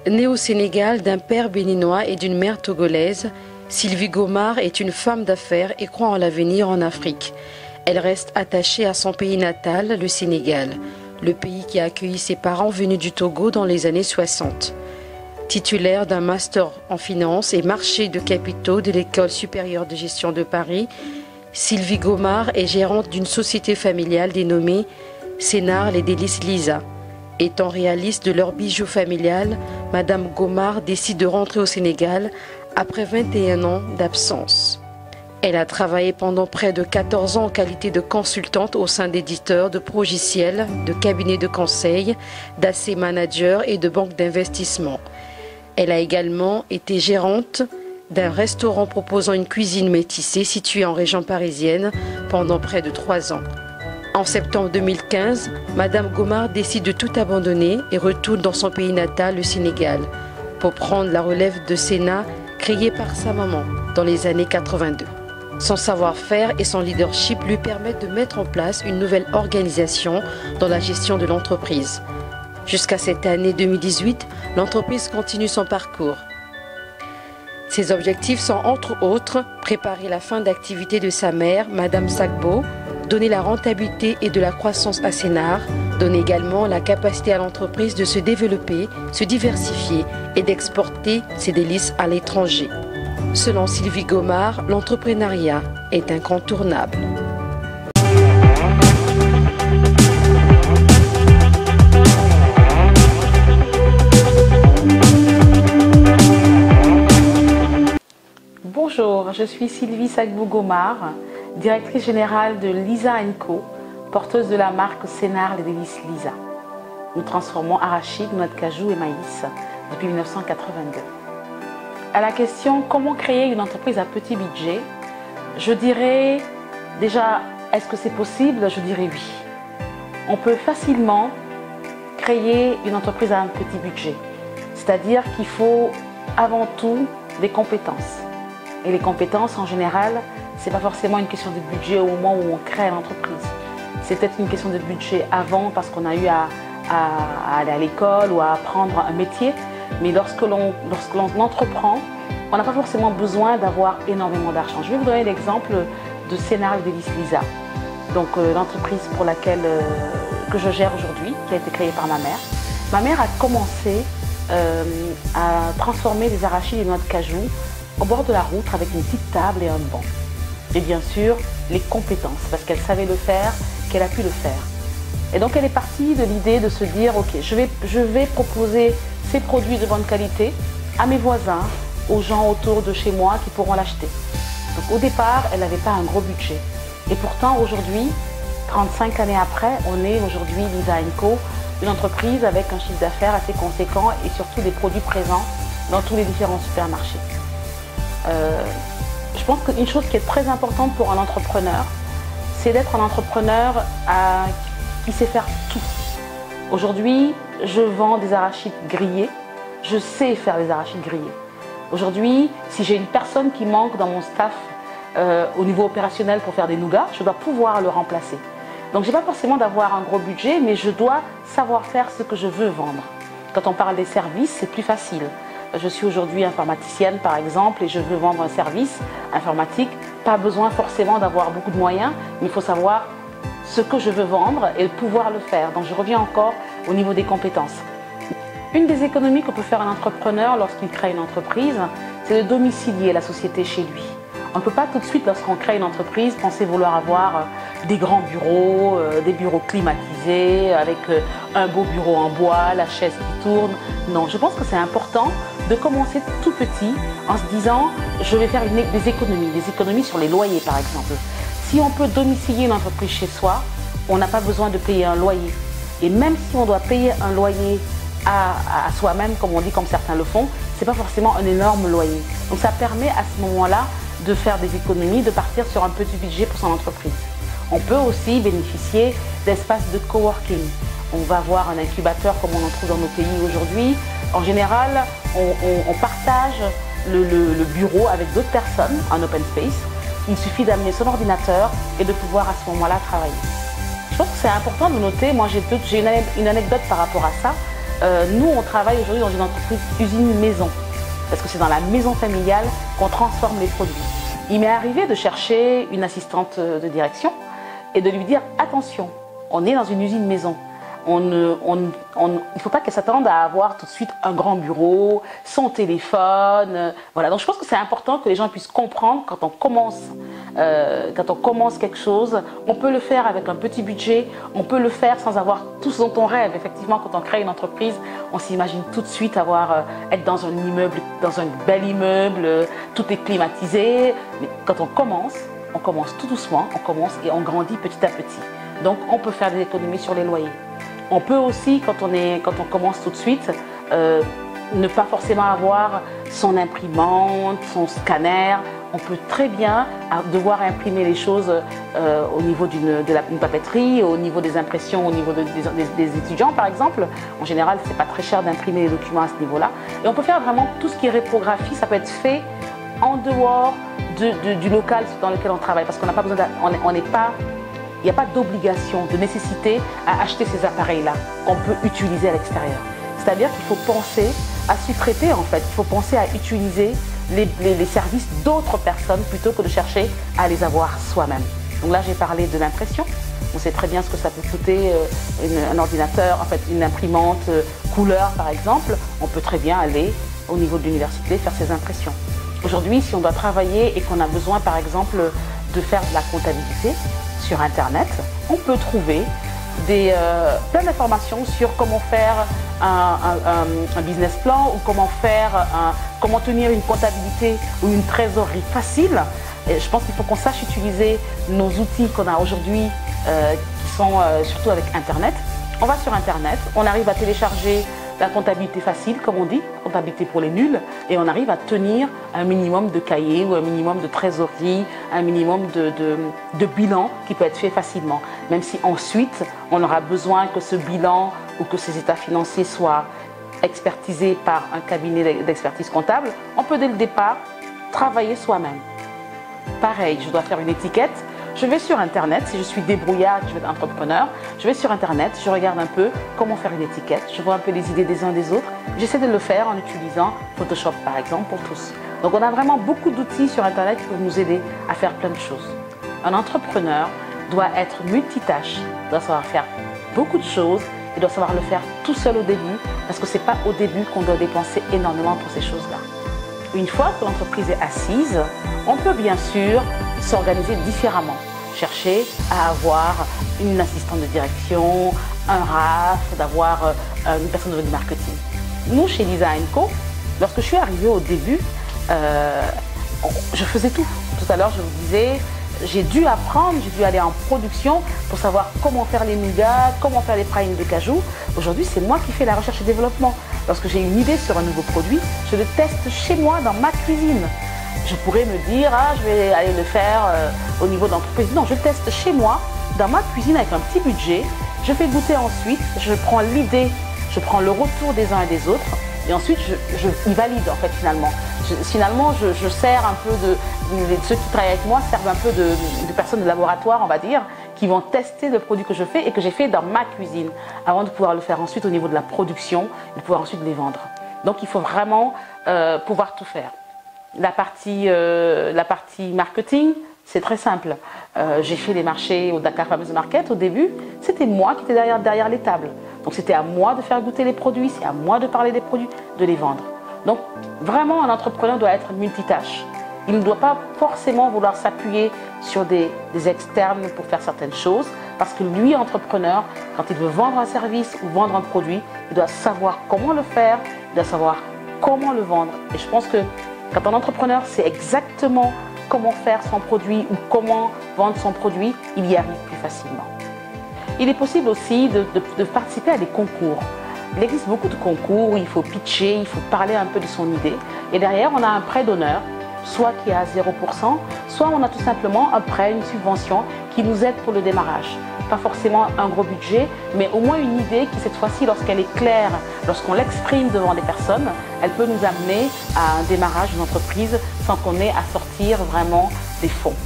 Née au Sénégal d'un père béninois et d'une mère togolaise, Sylvie Gomar est une femme d'affaires et croit en l'avenir en Afrique. Elle reste attachée à son pays natal, le Sénégal, le pays qui a accueilli ses parents venus du Togo dans les années 60. Titulaire d'un master en finance et marché de capitaux de l'École supérieure de gestion de Paris, Sylvie Gomar est gérante d'une société familiale dénommée Sénar Les Délices Lisa. Étant réaliste de leur bijou familial, Madame Gomar décide de rentrer au Sénégal après 21 ans d'absence. Elle a travaillé pendant près de 14 ans en qualité de consultante au sein d'éditeurs, de progiciels, de cabinets de conseil, d'asset managers et de banques d'investissement. Elle a également été gérante d'un restaurant proposant une cuisine métissée situé en région parisienne pendant près de 3 ans. En septembre 2015, Madame Gomar décide de tout abandonner et retourne dans son pays natal, le Sénégal, pour prendre la relève de Sénar, créée par sa maman dans les années 82. Son savoir-faire et son leadership lui permettent de mettre en place une nouvelle organisation dans la gestion de l'entreprise. Jusqu'à cette année 2018, l'entreprise continue son parcours. Ses objectifs sont entre autres préparer la fin d'activité de sa mère, Madame Sagbo, donner la rentabilité et de la croissance à Sénar, donner également la capacité à l'entreprise de se développer, se diversifier et d'exporter ses délices à l'étranger. Selon Sylvie Gomar, l'entrepreneuriat est incontournable. Bonjour, je suis Sylvie Sagbo Gomar, directrice générale de Lisa & Co, porteuse de la marque Sénar Les Délices Lisa. Nous transformons arachides, noix de cajou et maïs depuis 1982. À la question comment créer une entreprise à petit budget, je dirais déjà, est-ce que c'est possible? Je dirais oui. On peut facilement créer une entreprise à un petit budget. C'est-à-dire qu'il faut avant tout des compétences. Et les compétences en général, ce n'est pas forcément une question de budget au moment où on crée l'entreprise. C'est peut-être une question de budget avant parce qu'on a eu à aller à l'école ou à apprendre un métier. Mais lorsque l'on entreprend, on n'a pas forcément besoin d'avoir énormément d'argent. Je vais vous donner l'exemple de Sénar Les Délices Lisa. Donc l'entreprise pour laquelle que je gère aujourd'hui, qui a été créée par ma mère. Ma mère a commencé à transformer les arachides et les noix de cajou au bord de la route avec une petite table et un banc. Et bien sûr, les compétences, parce qu'elle savait le faire, qu'elle a pu le faire. Et donc elle est partie de l'idée de se dire, ok, je vais proposer ces produits de bonne qualité à mes voisins, aux gens autour de chez moi qui pourront l'acheter. Donc au départ, elle n'avait pas un gros budget. Et pourtant aujourd'hui, 35 années après, on est aujourd'hui Lisa & Co, une entreprise avec un chiffre d'affaires assez conséquent et surtout des produits présents dans tous les différents supermarchés. Je pense qu'une chose qui est très importante pour un entrepreneur, c'est d'être un entrepreneur qui sait faire tout. Aujourd'hui, je vends des arachides grillés. Je sais faire des arachides grillés. Aujourd'hui, si j'ai une personne qui manque dans mon staff au niveau opérationnel pour faire des nougats, je dois pouvoir le remplacer. Donc, je n'ai pas forcément d'avoir un gros budget, mais je dois savoir faire ce que je veux vendre. Quand on parle des services, c'est plus facile. Je suis aujourd'hui informaticienne par exemple et je veux vendre un service informatique. Pas besoin forcément d'avoir beaucoup de moyens, mais il faut savoir ce que je veux vendre et pouvoir le faire. Donc je reviens encore au niveau des compétences. Une des économies que peut faire un entrepreneur lorsqu'il crée une entreprise, c'est de domicilier la société chez lui. On ne peut pas tout de suite, lorsqu'on crée une entreprise, penser vouloir avoir des grands bureaux, des bureaux climatisés, avec un beau bureau en bois, la chaise qui tourne. Non, je pense que c'est important de commencer tout petit en se disant je vais faire des économies sur les loyers par exemple. Si on peut domicilier une entreprise chez soi, on n'a pas besoin de payer un loyer. Et même si on doit payer un loyer à soi-même, comme on dit, comme certains le font, ce n'est pas forcément un énorme loyer. Donc ça permet à ce moment-là de faire des économies, de partir sur un petit budget pour son entreprise. On peut aussi bénéficier d'espaces de coworking. On va avoir un incubateur comme on en trouve dans nos pays aujourd'hui. En général, on partage le bureau avec d'autres personnes, en open space. Il suffit d'amener son ordinateur et de pouvoir à ce moment-là travailler. Je pense que c'est important de noter, moi j'ai une anecdote par rapport à ça. Nous, on travaille aujourd'hui dans une entreprise usine maison, parce que c'est dans la maison familiale qu'on transforme les produits. Il m'est arrivé de chercher une assistante de direction et de lui dire attention, on est dans une usine maison. Il ne faut pas qu'elle s'attende à avoir tout de suite un grand bureau, son téléphone. Voilà. Donc je pense que c'est important que les gens puissent comprendre quand on commence quelque chose, on peut le faire avec un petit budget, on peut le faire sans avoir tout ce dont on rêve. Effectivement, quand on crée une entreprise, on s'imagine tout de suite être dans un immeuble, dans un bel immeuble, tout est climatisé. Mais quand on commence tout doucement, on commence et on grandit petit à petit. Donc on peut faire des économies sur les loyers. On peut aussi, quand on commence tout de suite, ne pas forcément avoir son imprimante, son scanner. On peut très bien devoir imprimer les choses au niveau d'une papeterie, au niveau des impressions, au niveau des étudiants par exemple. En général, c'est pas très cher d'imprimer les documents à ce niveau-là. Et on peut faire vraiment tout ce qui est reprographie, ça peut être fait en dehors du local dans lequel on travaille, parce qu'on n'a pas besoin, il n'y a pas d'obligation, de nécessité à acheter ces appareils-là qu'on peut utiliser à l'extérieur. C'est-à-dire qu'il faut penser à sous-traiter en fait, il faut penser à utiliser les services d'autres personnes plutôt que de chercher à les avoir soi-même. Donc là, j'ai parlé de l'impression. On sait très bien ce que ça peut coûter un ordinateur, en fait une imprimante couleur par exemple. On peut très bien aller au niveau de l'université faire ses impressions. Aujourd'hui, si on doit travailler et qu'on a besoin par exemple de faire de la comptabilité sur Internet, on peut trouver plein d'informations sur comment faire un business plan ou comment tenir une comptabilité ou une trésorerie facile. Et je pense qu'il faut qu'on sache utiliser nos outils qu'on a aujourd'hui qui sont surtout avec Internet. On va sur Internet, on arrive à télécharger la comptabilité facile, comme on dit, comptabilité pour les nuls, et on arrive à tenir un minimum de cahiers ou un minimum de trésorerie, un minimum de bilan qui peut être fait facilement. Même si ensuite, on aura besoin que ce bilan ou que ces états financiers soient expertisés par un cabinet d'expertise comptable, on peut dès le départ travailler soi-même. Pareil, je dois faire une étiquette. Je vais sur Internet, si je suis débrouillard, je vais être entrepreneur, je vais sur Internet, je regarde un peu comment faire une étiquette, je vois un peu les idées des uns des autres, j'essaie de le faire en utilisant Photoshop par exemple pour tous. Donc on a vraiment beaucoup d'outils sur Internet qui peuvent nous aider à faire plein de choses. Un entrepreneur doit être multitâche, doit savoir faire beaucoup de choses et doit savoir le faire tout seul au début, parce que ce n'est pas au début qu'on doit dépenser énormément pour ces choses-là. Une fois que l'entreprise est assise, on peut bien sûr s'organiser différemment. Chercher à avoir une assistante de direction, un RAF, d'avoir une personne de marketing. Nous, chez Lisa & Co, lorsque je suis arrivée au début, je faisais tout. Tout à l'heure, je vous disais, j'ai dû apprendre, j'ai dû aller en production pour savoir comment faire les nougats, comment faire les pralines de cajou. Aujourd'hui, c'est moi qui fais la recherche et développement. Lorsque j'ai une idée sur un nouveau produit, je le teste chez moi, dans ma cuisine. Je pourrais me dire, je vais aller le faire au niveau d'entreprise. Non, je teste chez moi, dans ma cuisine avec un petit budget. Je fais goûter ensuite, je prends l'idée, je prends le retour des uns et des autres. Et ensuite, ils valident en fait finalement. Je sers un peu ceux qui travaillent avec moi servent un peu de personnes de laboratoire, on va dire, qui vont tester le produit que je fais et que j'ai fait dans ma cuisine, avant de pouvoir le faire ensuite au niveau de la production et de pouvoir ensuite les vendre. Donc il faut vraiment pouvoir tout faire. La partie marketing, c'est très simple. J'ai fait les marchés au Dakar Farmers Market au début. C'était moi qui étais derrière les tables. Donc c'était à moi de faire goûter les produits, c'est à moi de parler des produits, de les vendre. Donc vraiment, un entrepreneur doit être multitâche. Il ne doit pas forcément vouloir s'appuyer sur des externes pour faire certaines choses, parce que lui, entrepreneur, quand il veut vendre un service ou vendre un produit, il doit savoir comment le faire, il doit savoir comment le vendre. Et je pense que quand un entrepreneur sait exactement comment faire son produit ou comment vendre son produit, il y arrive plus facilement. Il est possible aussi de participer à des concours. Il existe beaucoup de concours où il faut pitcher, il faut parler un peu de son idée. Et derrière, on a un prêt d'honneur, soit qui est à 0%, soit on a tout simplement un prêt, une subvention qui nous aide pour le démarrage. Pas forcément un gros budget, mais au moins une idée qui, cette fois-ci, lorsqu'elle est claire, lorsqu'on l'exprime devant des personnes, elle peut nous amener à un démarrage d'une entreprise sans qu'on ait à sortir vraiment des fonds.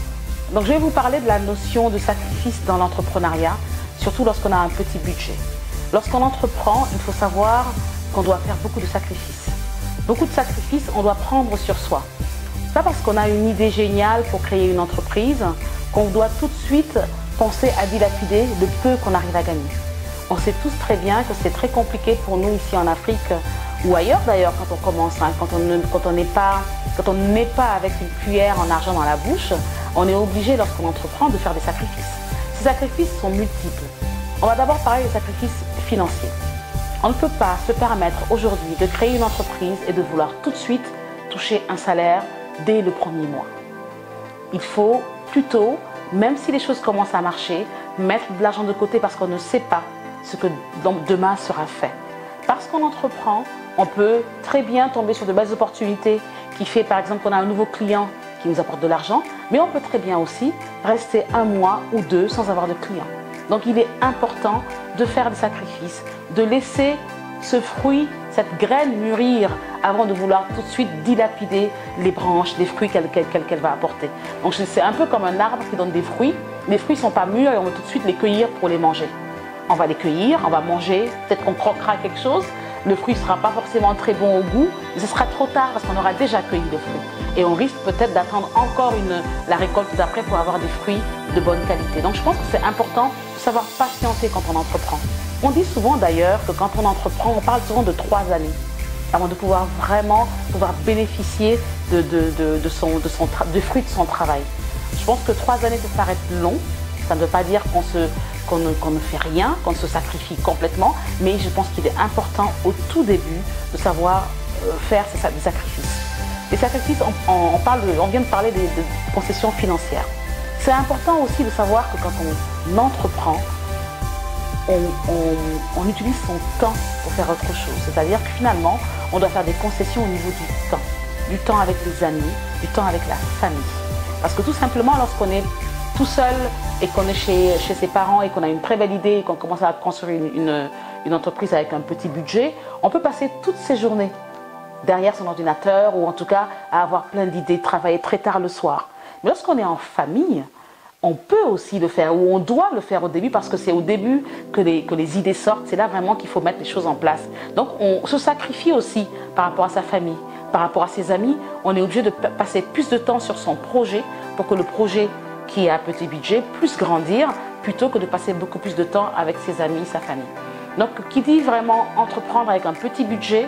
Donc je vais vous parler de la notion de sacrifice dans l'entrepreneuriat, surtout lorsqu'on a un petit budget. Lorsqu'on entreprend, il faut savoir qu'on doit faire beaucoup de sacrifices. Beaucoup de sacrifices, on doit prendre sur soi. C'est pas parce qu'on a une idée géniale pour créer une entreprise qu'on doit tout de suite penser à dilapider le peu qu'on arrive à gagner. On sait tous très bien que c'est très compliqué pour nous ici en Afrique ou ailleurs d'ailleurs quand on commence, quand on n'est pas avec une cuillère en argent dans la bouche, on est obligé lorsqu'on entreprend de faire des sacrifices. Ces sacrifices sont multiples. On va d'abord parler des sacrifices financiers. On ne peut pas se permettre aujourd'hui de créer une entreprise et de vouloir tout de suite toucher un salaire dès le premier mois. Il faut plutôt, même si les choses commencent à marcher, mettre de l'argent de côté parce qu'on ne sait pas ce que demain sera fait. Parce qu'on entreprend, on peut très bien tomber sur de belles opportunités qui fait par exemple qu'on a un nouveau client qui nous apporte de l'argent, mais on peut très bien aussi rester 1 mois ou 2 sans avoir de client. Donc il est important de faire des sacrifices, de laisser ce fruit, cette graine mûrir avant de vouloir tout de suite dilapider les branches, les fruits qu'elle va apporter. Donc c'est un peu comme un arbre qui donne des fruits. Les fruits ne sont pas mûrs et on va tout de suite les cueillir pour les manger. On va les cueillir, on va manger, peut-être qu'on croquera quelque chose. Le fruit ne sera pas forcément très bon au goût, mais ce sera trop tard parce qu'on aura déjà cueilli le fruit. Et on risque peut-être d'attendre encore la récolte d'après pour avoir des fruits de bonne qualité. Donc je pense que c'est important de savoir patienter quand on entreprend. On dit souvent d'ailleurs que quand on entreprend, on parle souvent de 3 années avant de pouvoir vraiment bénéficier du fruit de son travail. Je pense que 3 années peut paraître long. Ça ne veut pas dire qu'on ne fait rien, qu'on se sacrifie complètement, mais je pense qu'il est important au tout début de savoir faire des sacrifices. Les sacrifices, on vient de parler des concessions financières. C'est important aussi de savoir que quand on entreprend, on utilise son temps pour faire autre chose. C'est-à-dire que finalement, on doit faire des concessions au niveau du temps avec les amis, du temps avec la famille. Parce que tout simplement, lorsqu'on est tout seul et qu'on est chez ses parents et qu'on a une très belle idée et qu'on commence à construire une entreprise avec un petit budget, on peut passer toutes ses journées derrière son ordinateur ou en tout cas à avoir plein d'idées, travailler très tard le soir. Mais lorsqu'on est en famille, on peut aussi le faire ou on doit le faire au début parce que c'est au début que les idées sortent. C'est là vraiment qu'il faut mettre les choses en place. Donc on se sacrifie aussi par rapport à sa famille, par rapport à ses amis. On est obligé de passer plus de temps sur son projet pour que le projet qui a un petit budget puisse grandir plutôt que de passer beaucoup plus de temps avec ses amis, sa famille. Donc qui dit vraiment entreprendre avec un petit budget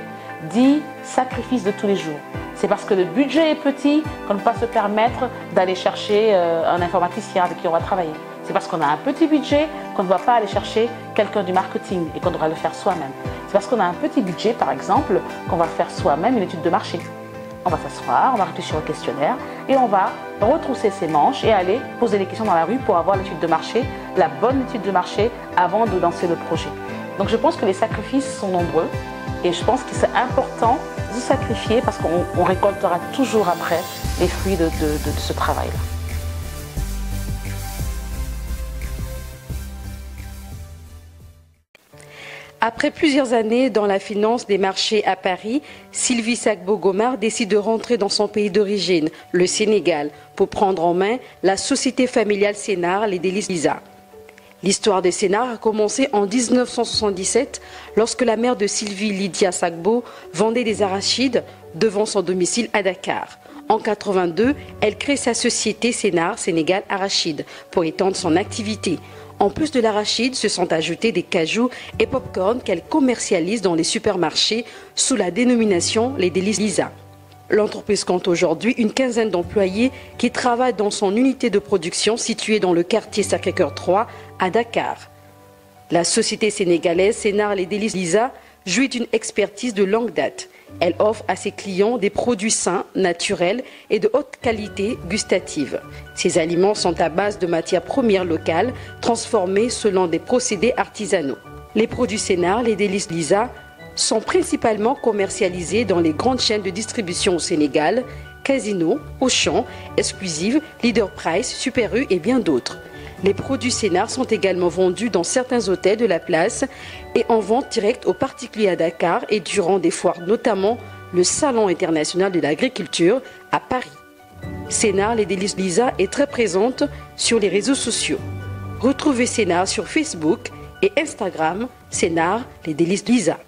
dit sacrifice de tous les jours. C'est parce que le budget est petit qu'on ne peut pas se permettre d'aller chercher un informaticien avec qui on va travailler. C'est parce qu'on a un petit budget qu'on ne va pas aller chercher quelqu'un du marketing et qu'on devra le faire soi-même. C'est parce qu'on a un petit budget, par exemple, qu'on va faire soi-même une étude de marché. On va s'asseoir, on va réfléchir au questionnaire et on va retrousser ses manches et aller poser des questions dans la rue pour avoir l'étude de marché, la bonne étude de marché avant de lancer le projet. Donc je pense que les sacrifices sont nombreux et je pense que c'est important de se sacrifier parce qu'on récoltera toujours après les fruits de ce travail-là. Après plusieurs années dans la finance des marchés à Paris, Sylvie Sagbo-Gomar décide de rentrer dans son pays d'origine, le Sénégal, pour prendre en main la société familiale Sénar, les Délices Lisa. L'histoire de Sénar a commencé en 1977 lorsque la mère de Sylvie, Lydia Sagbo, vendait des arachides devant son domicile à Dakar. En 1982, elle crée sa société Sénar Sénégal Arachide pour étendre son activité. En plus de l'arachide, se sont ajoutés des cajous et pop-corn qu'elle commercialise dans les supermarchés sous la dénomination Les Délices Lisa. L'entreprise compte aujourd'hui une quinzaine d'employés qui travaillent dans son unité de production située dans le quartier Sacré-Cœur 3 à Dakar. La société sénégalaise Sénar Les Délices Lisa jouit d'une expertise de longue date. Elle offre à ses clients des produits sains, naturels et de haute qualité gustative. Ces aliments sont à base de matières premières locales, transformées selon des procédés artisanaux. Les produits Sénar, les Délices Lisa, sont principalement commercialisés dans les grandes chaînes de distribution au Sénégal, Casino, Auchan, Exclusive, Leader Price, Super U et bien d'autres. Les produits Sénar sont également vendus dans certains hôtels de la place et en vente directe aux particuliers à Dakar et durant des foires, notamment le Salon international de l'agriculture à Paris. Sénar, les Délices Lisa est très présente sur les réseaux sociaux. Retrouvez Sénar sur Facebook, et Instagram, Sénar, les délices Lisa.